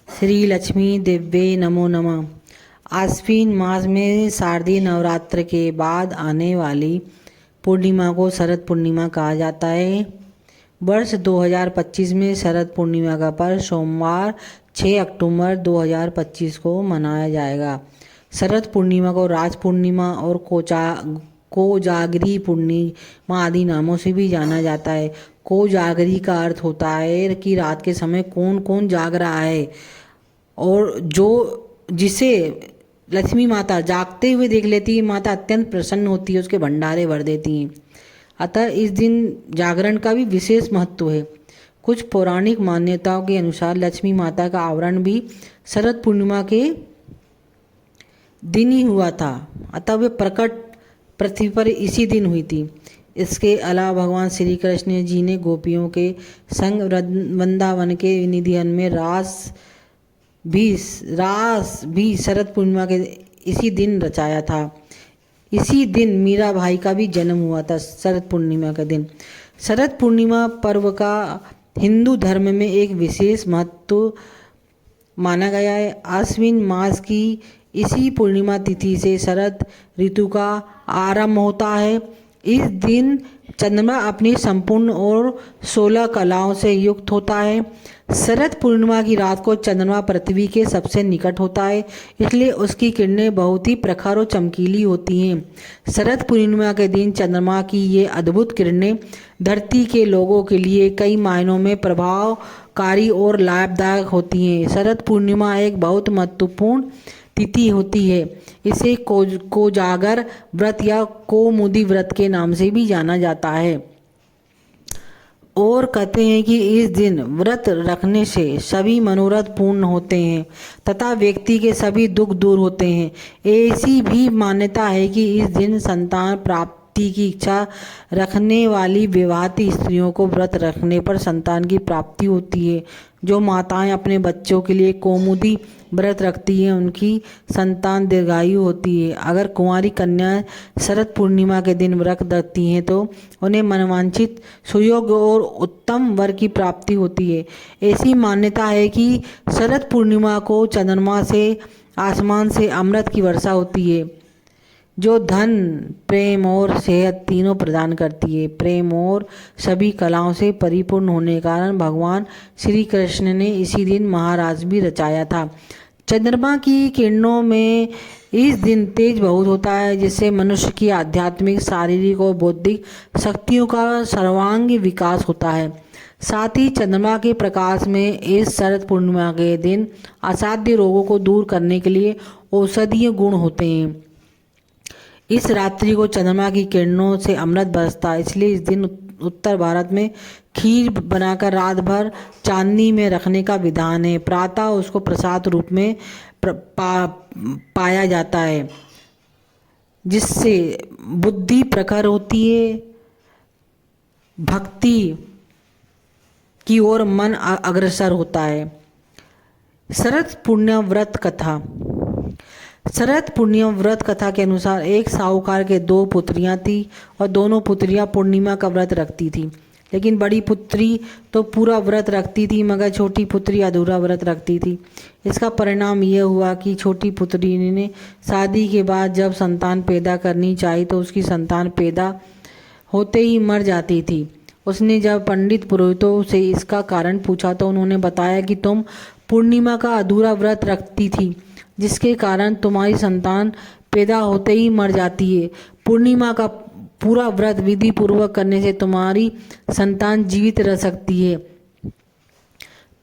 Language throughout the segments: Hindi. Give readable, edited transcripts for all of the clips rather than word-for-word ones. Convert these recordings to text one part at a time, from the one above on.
श्री लक्ष्मी दिव्ये नमो नमः। आश्विन मास में शारदीय नवरात्र के बाद आने वाली पूर्णिमा को शरद पूर्णिमा कहा जाता है। वर्ष 2025 में शरद पूर्णिमा का पर्व सोमवार 6 अक्टूबर 2025 को मनाया जाएगा। शरद पूर्णिमा को राज पूर्णिमा और कोजागरी पूर्णिमा आदि नामों से भी जाना जाता है। कोजागरी का अर्थ होता है कि रात के समय कौन कौन जाग रहा है, और जिसे लक्ष्मी माता जागते हुए देख लेती है, माता अत्यंत प्रसन्न होती है, उसके भंडारे भर देती हैं। अतः इस दिन जागरण का भी विशेष महत्व है। कुछ पौराणिक मान्यताओं के अनुसार लक्ष्मी माता का आवरण भी शरद पूर्णिमा के दिन ही हुआ था, अतः वे प्रकट पृथ्वी पर इसी दिन हुई थी। इसके अलावा भगवान श्री कृष्ण जी ने गोपियों के संग वृंदावन के निधिवन में रास भी शरद पूर्णिमा के इसी दिन रचाया था। इसी दिन मीरा भाई का भी जन्म हुआ था, शरद पूर्णिमा का दिन। शरद पूर्णिमा पर्व का हिंदू धर्म में एक विशेष महत्व माना गया है। आश्विन मास की इसी पूर्णिमा तिथि से शरद ऋतु का आरंभ होता है। इस दिन चंद्रमा अपनी संपूर्ण और 16 कलाओं से युक्त होता है। शरद पूर्णिमा की रात को चंद्रमा पृथ्वी के सबसे निकट होता है, इसलिए उसकी किरणें बहुत ही प्रखर और चमकीली होती हैं। शरद पूर्णिमा के दिन चंद्रमा की ये अद्भुत किरणें धरती के लोगों के लिए कई मायनों में प्रभावकारी और लाभदायक होती हैं। शरद पूर्णिमा एक बहुत महत्वपूर्ण तिथि होती है। इसे कोजागर व्रत या कौमुदी व्रत के नाम से भी जाना जाता है, और कहते हैं कि इस दिन व्रत रखने से सभी मनोरथ पूर्ण होते हैं तथा व्यक्ति के सभी दुख दूर होते हैं। ऐसी भी मान्यता है कि इस दिन संतान प्राप्ति की इच्छा रखने वाली विवाहित स्त्रियों को व्रत रखने पर संतान की प्राप्ति होती है। जो माताएं अपने बच्चों के लिए कौमुदी व्रत रखती हैं, उनकी संतान दीर्घायु होती है। अगर कुंवारी कन्या शरद पूर्णिमा के दिन व्रत रखती हैं तो उन्हें मनवांछित सुयोग्य और उत्तम वर की प्राप्ति होती है। ऐसी मान्यता है कि शरद पूर्णिमा को चंद्रमा से आसमान से अमृत की वर्षा होती है, जो धन, प्रेम और सेहत तीनों प्रदान करती है। प्रेम और सभी कलाओं से परिपूर्ण होने के कारण भगवान श्री कृष्ण ने इसी दिन महाराज भी रचाया था। चंद्रमा की किरणों में इस दिन तेज बहुत होता है, जिससे मनुष्य की आध्यात्मिक, शारीरिक और बौद्धिक शक्तियों का सर्वांगीण विकास होता है। साथ ही चंद्रमा के प्रकाश में इस शरद पूर्णिमा के दिन असाध्य रोगों को दूर करने के लिए औषधीय गुण होते हैं। इस रात्रि को चंद्रमा की किरणों से अमृत बरसता है, इसलिए इस दिन उत्तर भारत में खीर बनाकर रात भर चांदनी में रखने का विधान है। प्रातः उसको प्रसाद रूप में पाया जाता है, जिससे बुद्धि प्रखर होती है, भक्ति की ओर मन अग्रसर होता है। शरद पूर्णिमा व्रत कथा। शरद पूर्णिमा व्रत कथा के अनुसार एक साहूकार के 2 पुत्रियां थीं और दोनों पुत्रियां पूर्णिमा का व्रत रखती थीं, लेकिन बड़ी पुत्री तो पूरा व्रत रखती थी, मगर छोटी पुत्री अधूरा व्रत रखती थी। इसका परिणाम यह हुआ कि छोटी पुत्री ने शादी के बाद जब संतान पैदा करनी चाहिए तो उसकी संतान पैदा होते ही मर जाती थी। उसने जब पंडित पुरोहितों से इसका कारण पूछा तो उन्होंने बताया कि तुम पूर्णिमा का अधूरा व्रत रखती थी, जिसके कारण तुम्हारी संतान पैदा होते ही मर जाती है। पूर्णिमा का पूरा व्रत विधि पूर्वक करने से तुम्हारी संतान जीवित रह सकती है।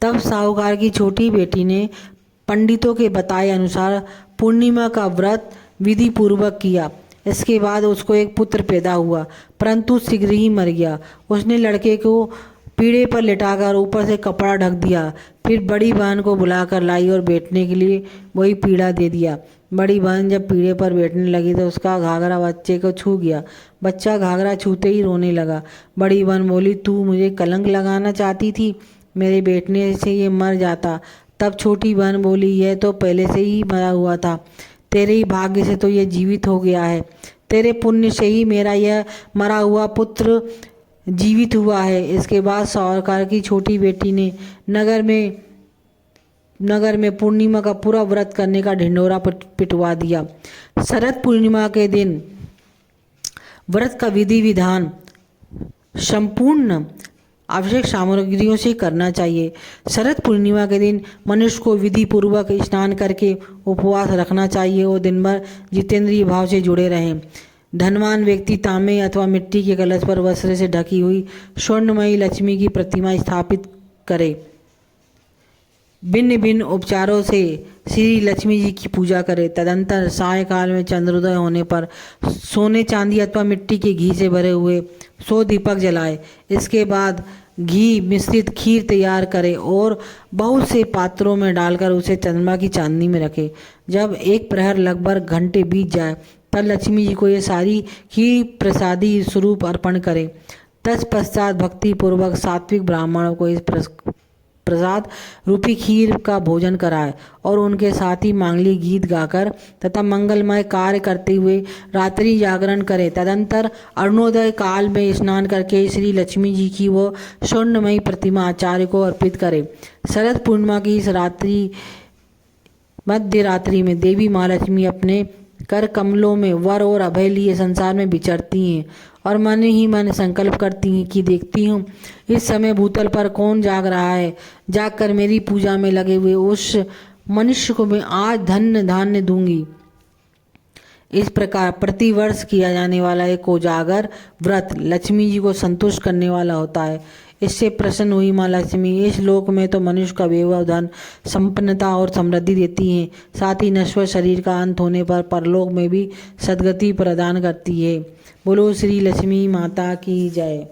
तब साहूकार की छोटी बेटी ने पंडितों के बताए अनुसार पूर्णिमा का व्रत विधि पूर्वक किया। इसके बाद उसको एक पुत्र पैदा हुआ, परंतु शीघ्र ही मर गया। उसने लड़के को पीढ़े पर लिटाकर ऊपर से कपड़ा ढक दिया, फिर बड़ी बहन को बुलाकर लाई और बैठने के लिए वही पीढ़ा दे दिया। बड़ी बहन जब पीढ़े पर बैठने लगी तो उसका घाघरा बच्चे को छू गया। बच्चा घाघरा छूते ही रोने लगा। बड़ी बहन बोली, तू मुझे कलंक लगाना चाहती थी, मेरे बैठने से ये मर जाता। तब छोटी बहन बोली, यह तो पहले से ही मरा हुआ था, तेरे ही भाग्य से तो यह जीवित हो गया है। तेरे पुण्य से ही मेरा यह मरा हुआ पुत्र जीवित हुआ है। इसके बाद साहूकार की छोटी बेटी ने नगर में नगर में पूर्णिमा का पूरा व्रत करने का ढिंढोरा पिटवा दिया। शरद पूर्णिमा के दिन व्रत का विधि विधान संपूर्ण आवश्यक सामग्रियों से करना चाहिए। शरद पूर्णिमा के दिन मनुष्य को विधि पूर्वक स्नान करके उपवास रखना चाहिए और दिन भर जितेंद्रिय भाव से जुड़े रहें। धनवान व्यक्ति तांबे अथवा मिट्टी के कलश पर वस्त्र से ढकी हुई स्वर्णमयी लक्ष्मी की प्रतिमा स्थापित करे। भिन्न भिन्न उपचारों से श्री लक्ष्मी जी की पूजा करें। तदंतर सायकाल में चंद्रोदय होने पर सोने चांदी अथवा मिट्टी के घी से भरे हुए 100 दीपक जलाए। इसके बाद घी मिश्रित खीर तैयार करें और बहुत से पात्रों में डालकर उसे चंद्रमा की चांदनी में रखें। जब एक प्रहर लगभग घंटे बीत जाए तब लक्ष्मी जी को ये सारी खीर प्रसादी स्वरूप अर्पण करें। तत्पश्चात भक्ति पूर्वक सात्विक ब्राह्मणों को इस प्रसाद रूपी खीर का भोजन कराए और उनके साथ ही मांगलिक गीत गाकर तथा मंगलमय कार्य करते हुए रात्रि जागरण करें। तदंतर अरुणोदय काल में स्नान करके श्री लक्ष्मी जी की वो स्वर्णमयी प्रतिमा आचार्य को अर्पित करें। शरद पूर्णिमा की इस रात्रि मध्य रात्रि में देवी महालक्ष्मी अपने कर कमलों में वर और अभय लिए संसार में विचरती हैं और मन ही मन संकल्प करती हैं कि देखती हूँ इस समय भूतल पर कौन जाग रहा है। जागकर मेरी पूजा में लगे हुए उस मनुष्य को मैं आज धन्य धान्य दूंगी। इस प्रकार प्रतिवर्ष किया जाने वाला एक कोजागर व्रत लक्ष्मी जी को संतुष्ट करने वाला होता है। इससे प्रसन्न हुई माँ लक्ष्मी इस लोक में तो मनुष्य का वैभव धन संपन्नता और समृद्धि देती हैं, साथ ही नश्वर शरीर का अंत होने पर परलोक में भी सद्गति प्रदान करती है। बोलो श्री लक्ष्मी माता की जय।